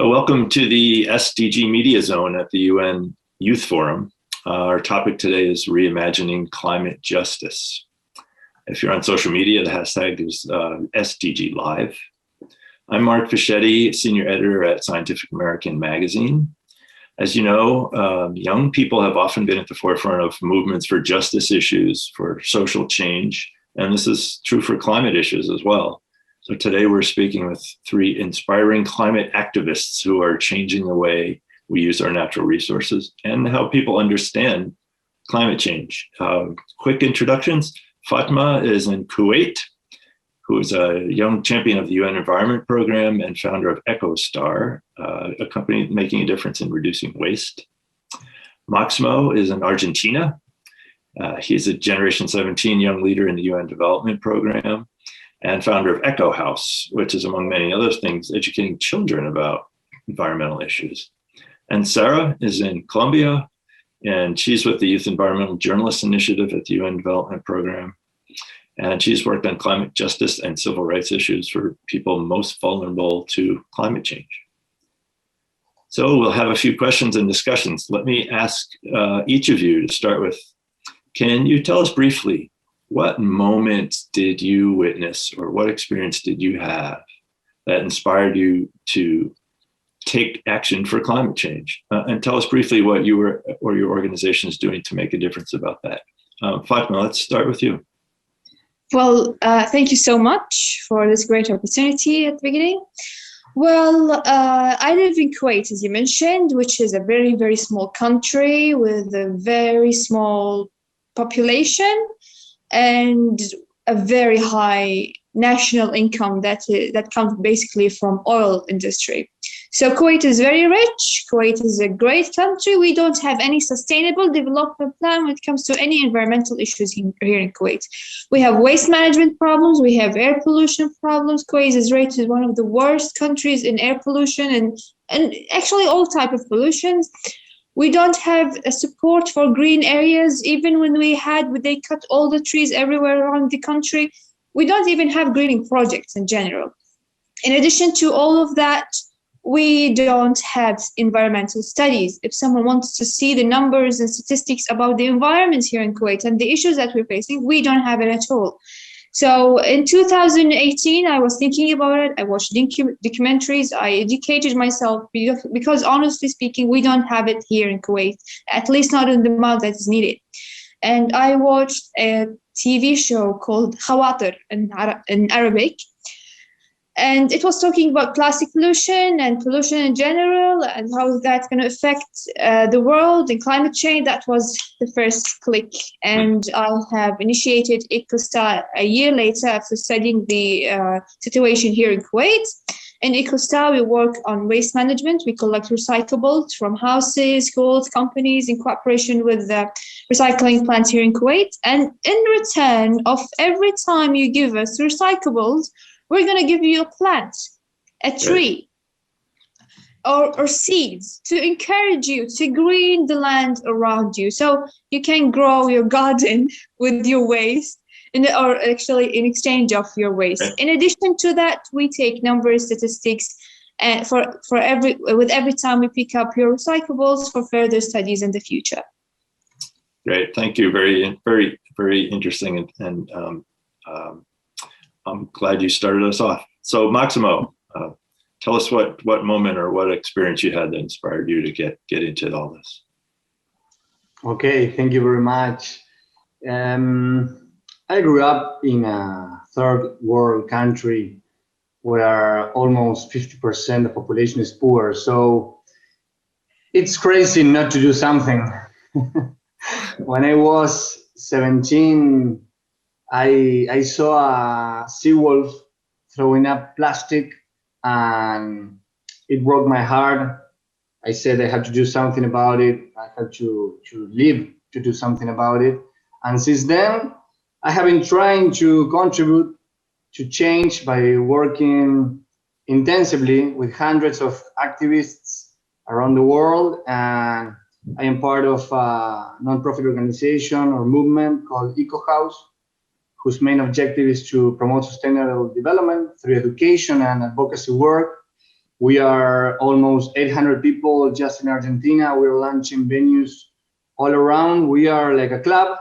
So welcome to the SDG Media Zone at the UN Youth Forum. Our topic today is Reimagining Climate Justice. If you're on social media, the hashtag is SDG Live. I'm Mark Fischetti, Senior Editor at Scientific American Magazine. As you know, young people have often been at the forefront of movements for justice issues, for social change, and this is true for climate issues as well. So today we're speaking with three inspiring climate activists who are changing the way we use our natural resources and how people understand climate change. Quick introductions. Fatemah is in Kuwait, who is a young champion of the UN Environment Program and founder of ECOSOC, a company making a difference in reducing waste. Máximo is in Argentina. He's a Generation 17 young leader in the UN Development Program and founder of Eco House, which is, among many other things, educating children about environmental issues. And Sarah is in Colombia, and she's with the Youth Environmental Journalists Initiative at the UN Development Program. And she's worked on climate justice and civil rights issues for people most vulnerable to climate change. So we'll have a few questions and discussions. Let me ask each of you to start with, can you tell us briefly, what moment did you witness or what experience did you have that inspired you to take action for climate change? And tell us briefly what you were or your organization is doing to make a difference about that. Fatemah, let's start with you. Well, thank you so much for this great opportunity at the beginning. Well, I live in Kuwait, as you mentioned, which is a very, very small country with a very small population and a very high national income that comes basically from oil industry. So Kuwait is very rich. Kuwait is a great country. We don't have any sustainable development plan when it comes to any environmental issues here in Kuwait. We have waste management problems. We have air pollution problems. Kuwait is rated one of the worst countries in air pollution and actually all type of pollutions. We don't have a support for green areas. Even when they cut all the trees everywhere around the country. We don't even have greening projects in general. In addition to all of that, we don't have environmental studies. If someone wants to see the numbers and statistics about the environment here in Kuwait and the issues that we're facing, we don't have it at all. So in 2018, I was thinking about it. I watched documentaries. I educated myself because honestly speaking, we don't have it here in Kuwait, at least not in the amount that is needed. And I watched a TV show called Khawatir in Arabic. And it was talking about plastic pollution and pollution in general and how that's going to affect the world and climate change. That was the first click. And I have initiated ECOSOC a year later after studying the situation here in Kuwait. In ECOSOC, we work on waste management. We collect recyclables from houses, schools, companies in cooperation with the recycling plants here in Kuwait. And in return of every time you give us recyclables, we're going to give you a plant, a tree, or seeds to encourage you to green the land around you. So you can grow your garden with your waste, or actually in exchange of your waste. In addition to that, we take numbers, statistics, with every time we pick up your recyclables for further studies in the future. Great, thank you. Very, very, very interesting, and I'm glad you started us off. So Máximo, tell us what moment or what experience you had that inspired you to get into all this. Okay, thank you very much. I grew up in a third world country where almost 50% of the population is poor. So it's crazy not to do something. When I was 17, I saw a sea wolf throwing up plastic and it broke my heart. I said I had to do something about it. I had to live to do something about it. And since then, I have been trying to contribute to change by working intensively with hundreds of activists around the world. And I am part of a nonprofit organization or movement called Eco House, whose main objective is to promote sustainable development through education and advocacy work. We are almost 800 people just in Argentina. We're launching venues all around. We are like a club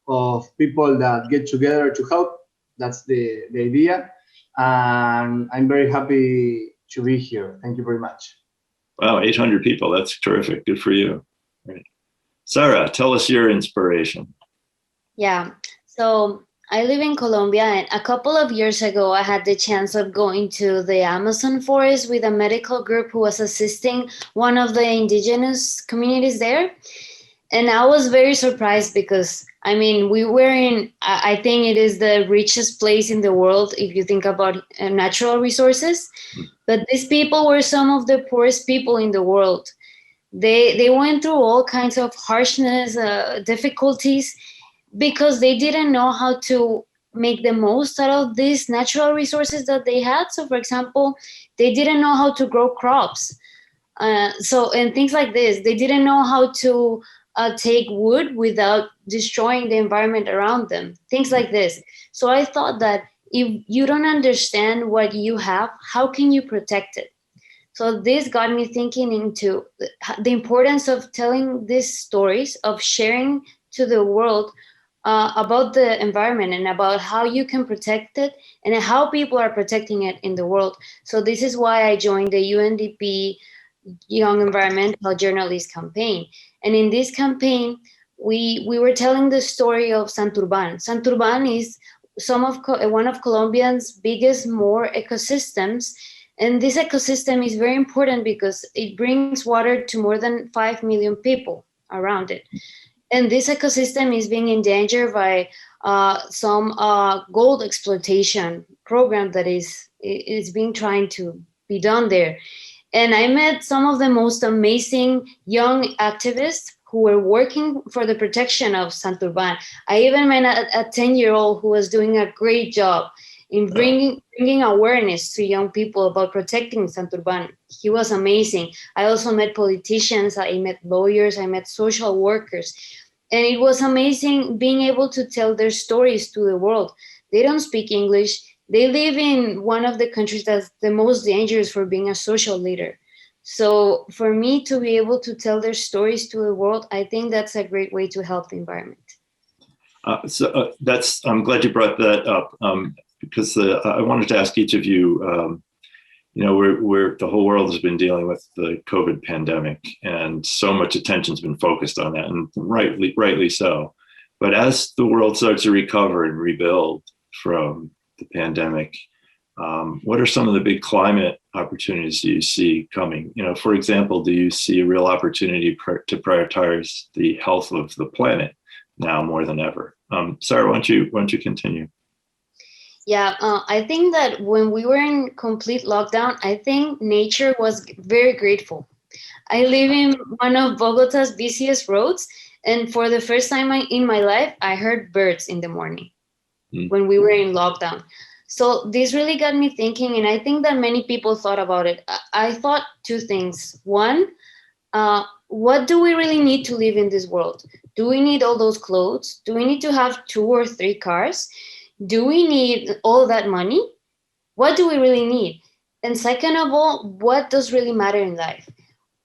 of people that get together to help. That's the idea. And I'm very happy to be here. Thank you very much. Wow, 800 people. That's terrific. Good for you. Right. Sarah, tell us your inspiration. Yeah, so I live in Colombia, and a couple of years ago, I had the chance of going to the Amazon forest with a medical group who was assisting one of the indigenous communities there. And I was very surprised because, I mean, we were in, I think it is the richest place in the world if you think about natural resources. But these people were some of the poorest people in the world. They went through all kinds of harshness, difficulties, because they didn't know how to make the most out of these natural resources that they had. So, for example, they didn't know how to grow crops. And things like this, they didn't know how to take wood without destroying the environment around them, things like this. So I thought that if you don't understand what you have, how can you protect it? So this got me thinking into the importance of telling these stories, of sharing to the world about the environment and about how you can protect it and how people are protecting it in the world. So this is why I joined the UNDP Young Environmental Journalist campaign. And in this campaign, we were telling the story of Santurban. Santurban is one of Colombia's biggest more ecosystems. And this ecosystem is very important because it brings water to more than 5 million people around it. And this ecosystem is being endangered by some gold exploitation program that is being trying to be done there. And I met some of the most amazing young activists who were working for the protection of Santurban. I even met a 10-year-old who was doing a great job in bringing awareness to young people about protecting Santurban. He was amazing. I also met politicians, I met lawyers, I met social workers. And it was amazing being able to tell their stories to the world. They don't speak English. They live in one of the countries that's the most dangerous for being a social leader. So for me to be able to tell their stories to the world, I think that's a great way to help the environment. I'm glad you brought that up because I wanted to ask each of you, we're the whole world has been dealing with the COVID pandemic, and so much attention's been focused on that, and rightly so. But as the world starts to recover and rebuild from the pandemic, what are some of the big climate opportunities you see coming? For example, do you see a real opportunity to prioritize the health of the planet now more than ever? Sarah, why don't you continue? Yeah, I think that when we were in complete lockdown, I think nature was very grateful. I live in one of Bogota's busiest roads, and for the first time in my life, I heard birds in the morning when we were in lockdown. So this really got me thinking, and I think that many people thought about it. I thought two things. One, what do we really need to live in this world? Do we need all those clothes? Do we need to have 2 or 3 cars? Do we need all that money? What do we really need? And second of all, what does really matter in life?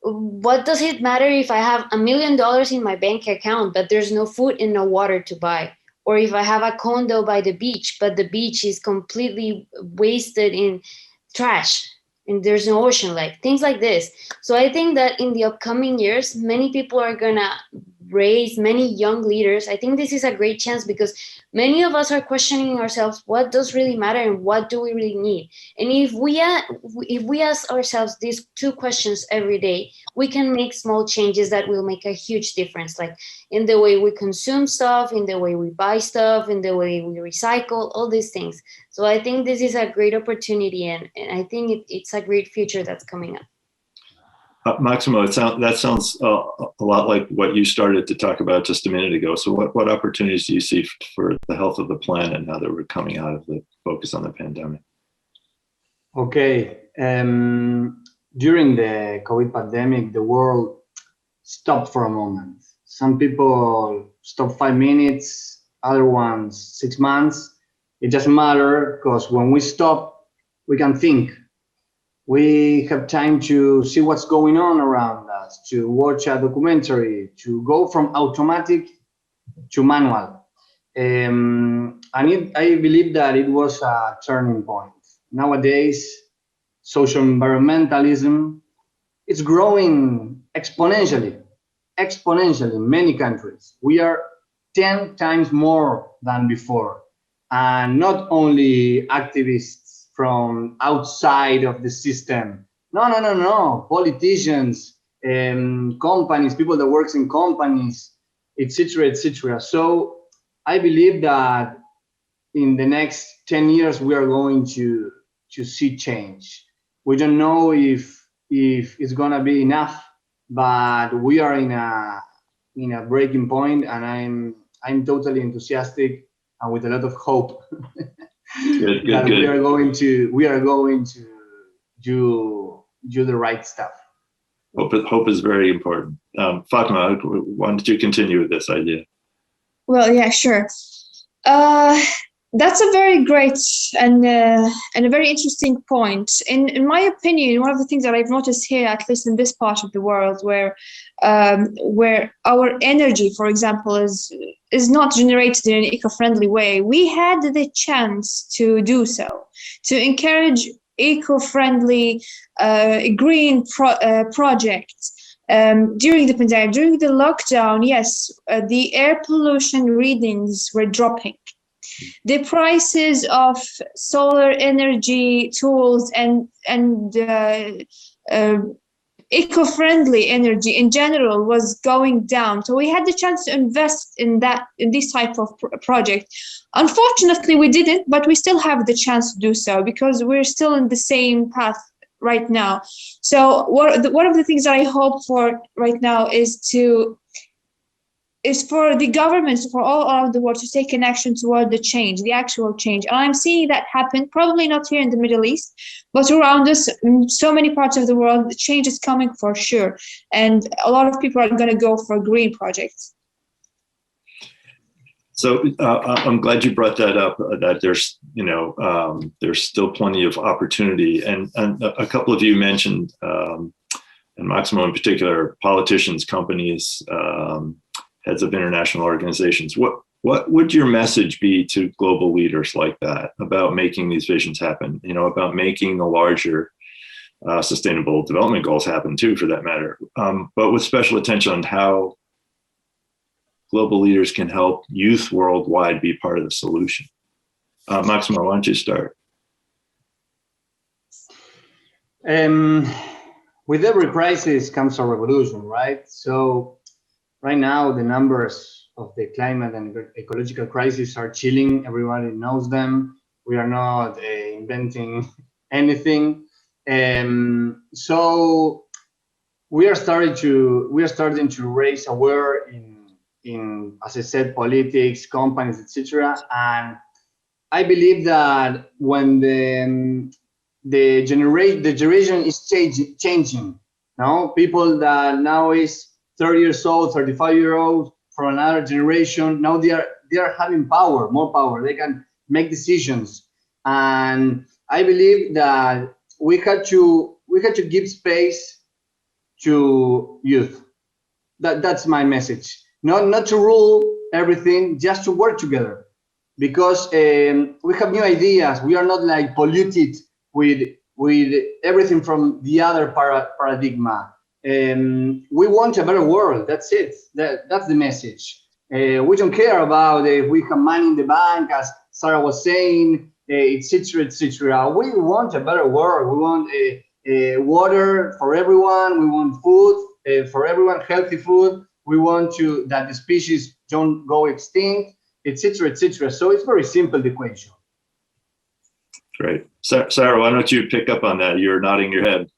What does it matter if I have $1 million in my bank account, but there's no food and no water to buy? Or if I have a condo by the beach, but the beach is completely wasted in trash and there's no ocean, like things like this. So I think that in the upcoming years, many people are gonna raise many young leaders. I think this is a great chance because many of us are questioning ourselves, what does really matter and what do we really need? And if we ask ourselves these 2 questions every day, we can make small changes that will make a huge difference, like in the way we consume stuff, in the way we buy stuff, in the way we recycle, all these things. So I think this is a great opportunity, and I think it's a great future that's coming up. Máximo, that sounds a lot like what you started to talk about just a minute ago. So what opportunities do you see for the health of the planet now that we're coming out of the focus on the pandemic? Okay. During the COVID pandemic, the world stopped for a moment. Some people stopped 5 minutes, other ones 6 months. It doesn't matter because when we stop, we can think. We have time to see what's going on around us, to watch a documentary, to go from automatic to manual. I believe that it was a turning point. Nowadays, social environmentalism, it's growing exponentially in many countries. We are 10 times more than before. And not only activists from outside of the system. No. Politicians, companies, people that works in companies, etc., etc. So I believe that in the next 10 years, we are going to see change. We don't know if it's gonna be enough, but we are in a breaking point, and I'm totally enthusiastic and with a lot of hope Good. we are going to do the right stuff. Hope is very important. Fatemah, why don't you continue with this idea? Well, yeah, sure. That's a very great and a very interesting point. In my opinion, one of the things that I've noticed here, at least in this part of the world, where our energy, for example, is not generated in an eco-friendly way, we had the chance to do so, to encourage eco-friendly green projects. During the pandemic, during the lockdown, yes, the air pollution readings were dropping. The prices of solar energy tools and eco-friendly energy in general was going down. So we had the chance to invest in this type of project. Unfortunately, we didn't, but we still have the chance to do so because we're still in the same path right now. So one of the things that I hope for right now is for the governments for all around the world to take an action toward the actual change. And I'm seeing that happen, probably not here in the Middle East, but around us in so many parts of the world, the change is coming for sure. And a lot of people are going to go for green projects. So I'm glad you brought that up, that there's still plenty of opportunity. And a couple of you mentioned, and Máximo in particular, politicians, companies, heads of international organizations. What would your message be to global leaders like that about making these visions happen? About making the larger sustainable development goals happen too, for that matter. But with special attention on how global leaders can help youth worldwide be part of the solution. Máximo, why don't you start? With every crisis comes a revolution, right? So right now, the numbers of the climate and ecological crisis are chilling. Everybody knows them. We are not inventing anything. So we are starting to raise awareness in, as I said, politics, companies, etc. And I believe that when the generation is changing, people that now is 30 years old, 35-year-old from another generation, now they are having more power. They can make decisions, and I believe that we had to give space to youth. That's my message. Not to rule everything, just to work together, because we have new ideas. We are not like polluted with everything from the other paradigm. We want a better world. That's it. That's the message. We don't care about if we have money in the bank, as Sarah was saying, etc., etc. We want a better world. We want water for everyone. We want food for everyone, healthy food. We want that the species don't go extinct, etc., etc. So it's very simple, the equation. Great. Sarah, why don't you pick up on that? You're nodding your head.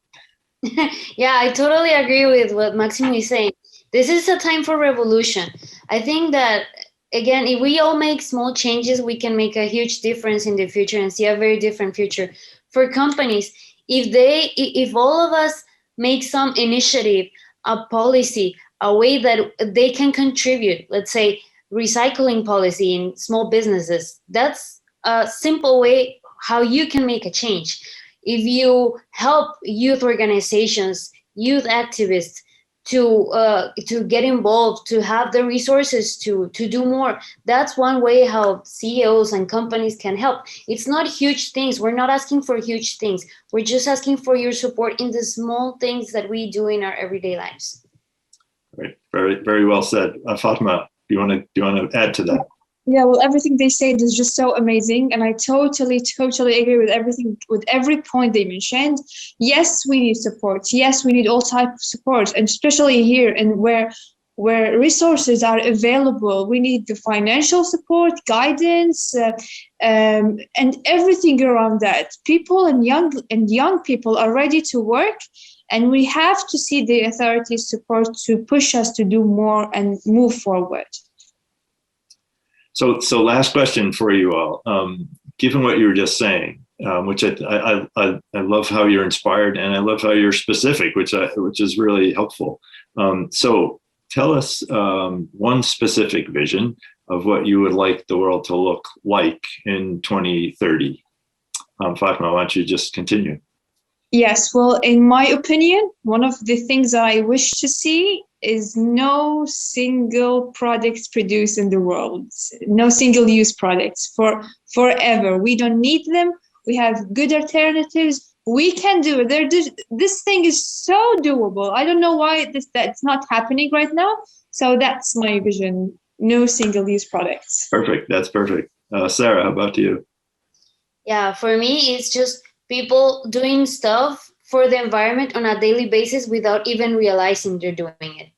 Yeah, I totally agree with what Máximo is saying. This is a time for revolution. I think that, again, if we all make small changes, we can make a huge difference in the future and see a very different future. For companies, if all of us make some initiative, a policy, a way that they can contribute, let's say recycling policy in small businesses, that's a simple way how you can make a change. if you help youth organizations, youth activists to get involved, to have the resources to do more, that's one way how CEOs and companies can help. It's not huge things. We're not asking for huge things. We're just asking for your support in the small things that we do in our everyday lives. Right. Very, very well said. Fatemah, do you want to add to that? Yeah, well, everything they said is just so amazing, and I totally agree with everything, with every point they mentioned. Yes, we need support. Yes, we need all types of support, and especially here and where resources are available, we need the financial support, guidance, and everything around that. People and young people are ready to work, and we have to see the authorities' support to push us to do more and move forward. So last question for you all. Given what you were just saying, which I love how you're inspired, and I love how you're specific, which is really helpful. So tell us one specific vision of what you would like the world to look like in 2030. Fatemah, why don't you just continue? Yes, well, in my opinion, one of the things I wish to see is no single products produced in the world, no single-use products forever. We don't need them. We have good alternatives. We can do it. This thing is so doable. I don't know why that's not happening right now. So that's my vision. No single-use products. Perfect. That's perfect. Sarah, how about you? Yeah, for me, it's just people doing stuff for the environment on a daily basis without even realizing they're doing it.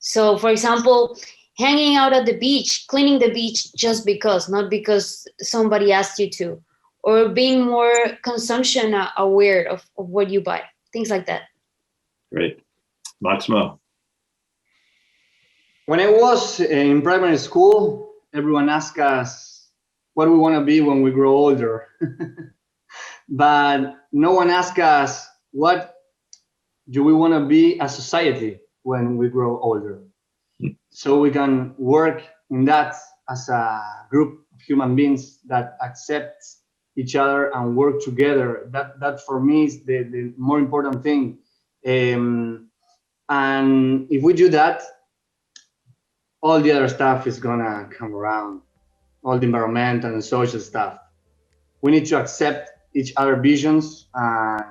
So, for example, hanging out at the beach, cleaning the beach just because, not because somebody asked you to, or being more consumption aware of what you buy, things like that. Great. Máximo. When I was in primary school, everyone asked us what we want to be when we grow older. But no one asked us, what do we want to be as society when we grow older? So we can work in that as a group of human beings that accept each other and work together. That for me is the more important thing. And if we do that, all the other stuff is gonna come around, all the environmental and social stuff. We need to accept each other visions, and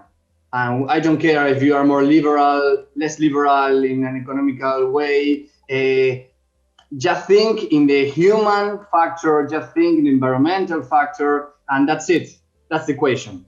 I don't care if you are more liberal, less liberal in an economical way. Just think in the human factor, just think in the environmental factor, and that's it. That's the equation.